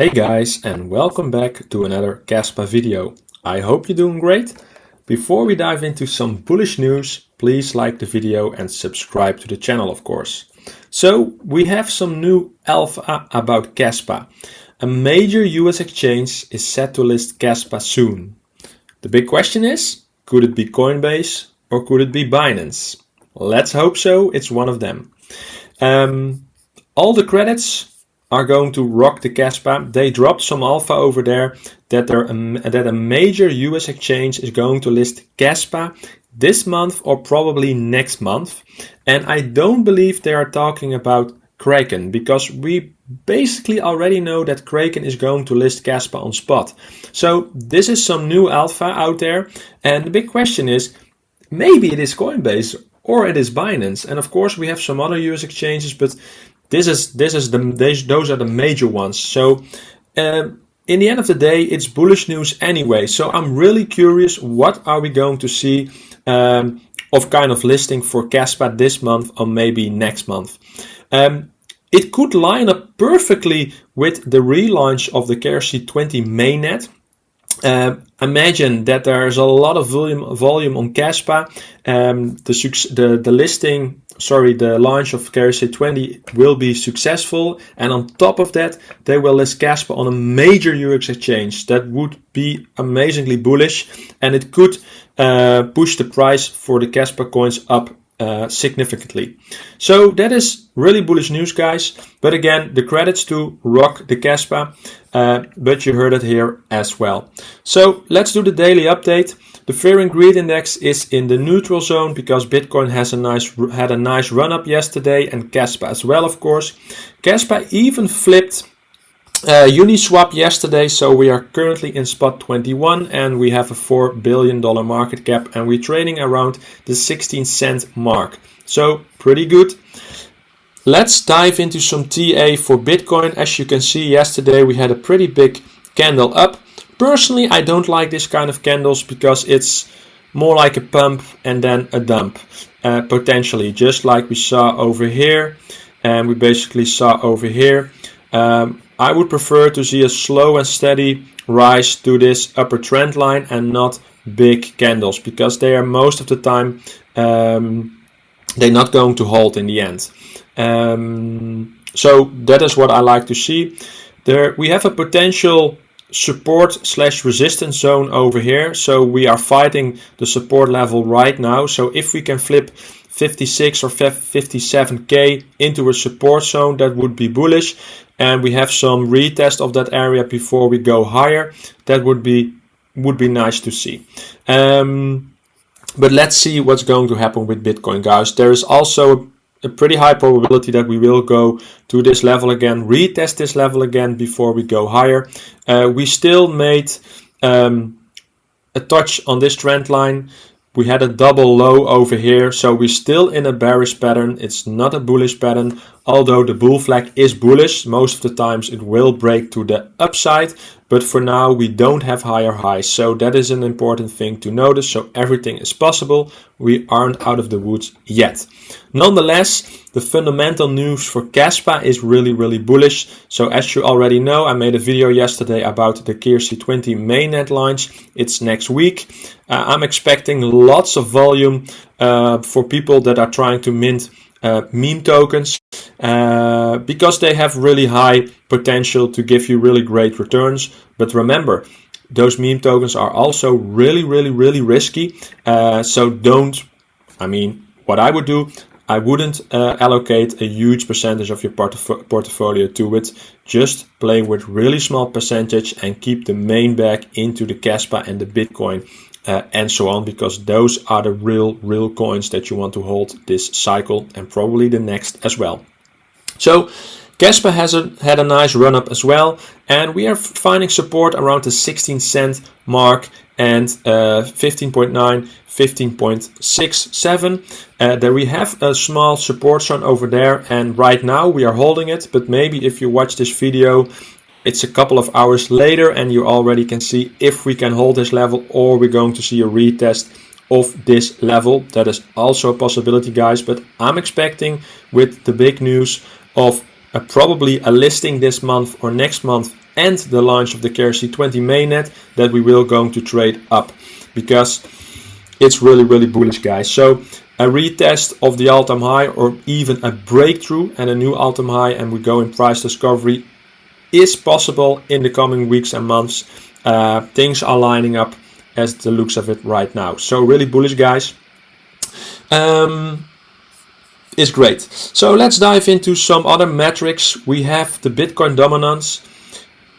Hey guys, and welcome back to another Kaspa video. I hope you're doing great. Before we dive into some bullish news, please like the video and subscribe to the channel, of course. So we have some new alpha about Kaspa. A major US exchange is set to list Kaspa soon. The big question is, could it be Coinbase or could it be Binance? Let's hope so, it's one of them. All the credits are going to rock the Kaspa. They dropped some alpha over there that a major US exchange is going to list Kaspa this month or probably next month. And I don't believe they are talking about Kraken, because we basically already know that Kraken is going to list Kaspa on spot. So this is some new alpha out there. And the big question is, maybe it is Coinbase or it is Binance. And of course we have some other US exchanges, but those are the major ones. So in the end of the day, it's bullish news anyway. So I'm really curious, what are we going to see of kind of listing for Kaspa this month or maybe next month? It could line up perfectly with the relaunch of the KRC20 mainnet. Imagine that there's a lot of volume on Kaspa. The launch of KRC20 will be successful, and on top of that, they will list Kaspa on a major US exchange. That would be amazingly bullish, and it could push the price for the Kaspa coins up significantly. So that is really bullish news, guys. But again, the credits to rock the Kaspa, but you heard it here as well. So let's do the daily update. The fear and greed index is in the neutral zone because Bitcoin had a nice run up yesterday, and Kaspa as well, of course. Kaspa even flipped Uniswap yesterday, so we are currently in spot 21 and we have a $4 billion market cap, and we're trading around the 16-cent mark. So pretty good. Let's dive into some TA for Bitcoin. As you can see, yesterday we had a pretty big candle up. Personally, I don't like this kind of candles because it's more like a pump and then a dump, potentially, just like we saw over here, and we basically saw over here. I would prefer to see a slow and steady rise to this upper trend line and not big candles, because they are most of the time they're not going to hold in the end. So that is what I like to see. There we have a potential support/resistance zone over here, so we are fighting the support level right now. So if we can flip 56 or 57k into a support zone, that would be bullish, and we have some retest of that area before we go higher. That would be nice to see. But let's see what's going to happen with Bitcoin, guys. There is also a pretty high probability that we will go to this level again, retest this level again before we go higher. We still made a touch on this trend line. We had a double low over here, so we're still in a bearish pattern. It's not a bullish pattern, although the bull flag is bullish. Most of the times it will break to the upside, but for now we don't have higher highs. So that is an important thing to notice. So everything is possible. We aren't out of the woods yet. Nonetheless, the fundamental news for Kaspa is really bullish. So as you already know, I made a video yesterday about the KRC20 mainnet launch. It's next week. I'm expecting lots of volume for people that are trying to mint meme tokens, because they have really high potential to give you really great returns. But remember, those meme tokens are also really risky. What I would do, I wouldn't allocate a huge percentage of your portfolio to it. Just play with really small percentage and keep the main bag into the Kaspa and the Bitcoin and so on, because those are the real coins that you want to hold this cycle and probably the next as well. So Kaspa had a nice run up as well, and we are finding support around the 16-cent mark and 15.9, 15.67. There we have a small support zone over there, and right now we are holding it. But maybe if you watch this video, it's a couple of hours later and you already can see if we can hold this level or we're going to see a retest of this level. That is also a possibility, guys, but I'm expecting with the big news of probably a listing this month or next month and the launch of the KRC20 mainnet that we will going to trade up, because it's really, really bullish, guys. So a retest of the all-time high, or even a breakthrough and a new all-time high, and we go in price discovery, is possible in the coming weeks and months. Things are lining up as the looks of it right now. So really bullish, guys. Is great. So let's dive into some other metrics. We have the Bitcoin dominance.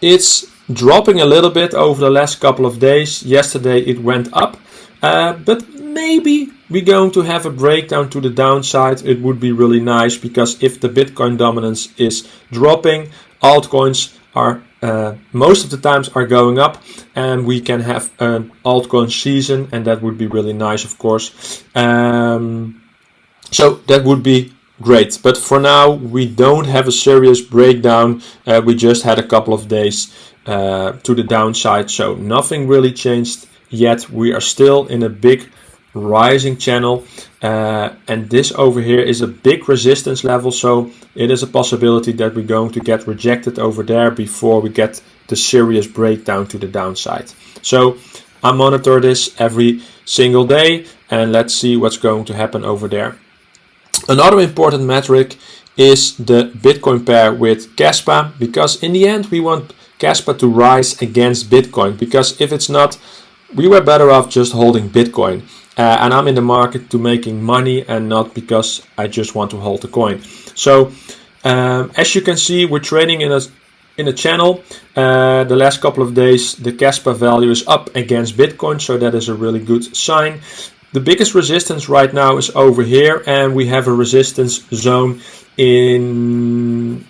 It's dropping a little bit over the last couple of days. Yesterday it went up, but maybe we're going to have a breakdown to the downside. It would be really nice, because if the Bitcoin dominance is dropping, altcoins are most of the times are going up, and we can have an altcoin season, and that would be really nice, of course. So that would be great, but for now we don't have a serious breakdown. We just had a couple of days to the downside, so nothing really changed yet. We are still in a big rising channel, and this over here is a big resistance level, so it is a possibility that we're going to get rejected over there before we get the serious breakdown to the downside. So I monitor this every single day, and let's see what's going to happen over there. Another important metric is the Bitcoin pair with Kaspa, because in the end we want Kaspa to rise against Bitcoin, because if it's not, we were better off just holding Bitcoin. And I'm in the market to making money, and not because I just want to hold the coin. So as you can see, we're trading in a channel. The last couple of days the Kaspa value is up against Bitcoin, so that is a really good sign. The biggest resistance right now is over here, and we have a resistance zone in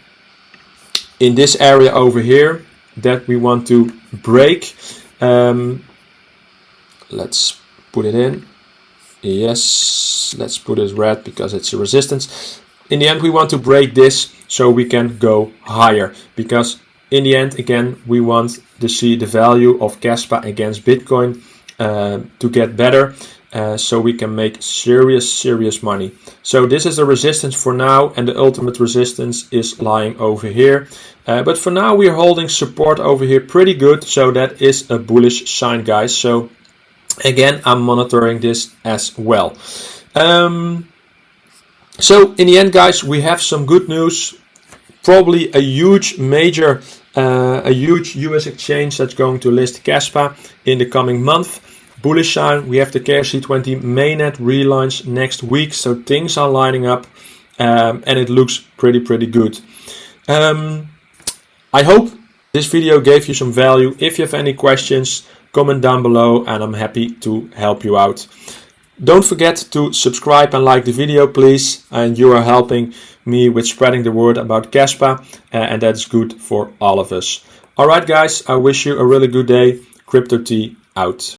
this area over here that we want to break. Let's put it in. Yes, let's put it red because it's a resistance. In the end, we want to break this so we can go higher, because in the end, again, we want to see the value of Kaspa against Bitcoin to get better. So we can make serious money. So this is the resistance for now, and the ultimate resistance is lying over here. But for now we are holding support over here pretty good, so that is a bullish sign, guys. So again, I'm monitoring this as well. So in the end, guys, we have some good news. Probably a huge US exchange that's going to list Kaspa in the coming month. Bullish sign. We have the KRC20 mainnet relaunch next week, so things are lining up, and it looks pretty good. I hope this video gave you some value. If you have any questions, comment down below, and I'm happy to help you out. Don't forget to subscribe and like the video, please, and you are helping me with spreading the word about Kaspa, and that's good for all of us. Alright, guys, I wish you a really good day. Crypto T out.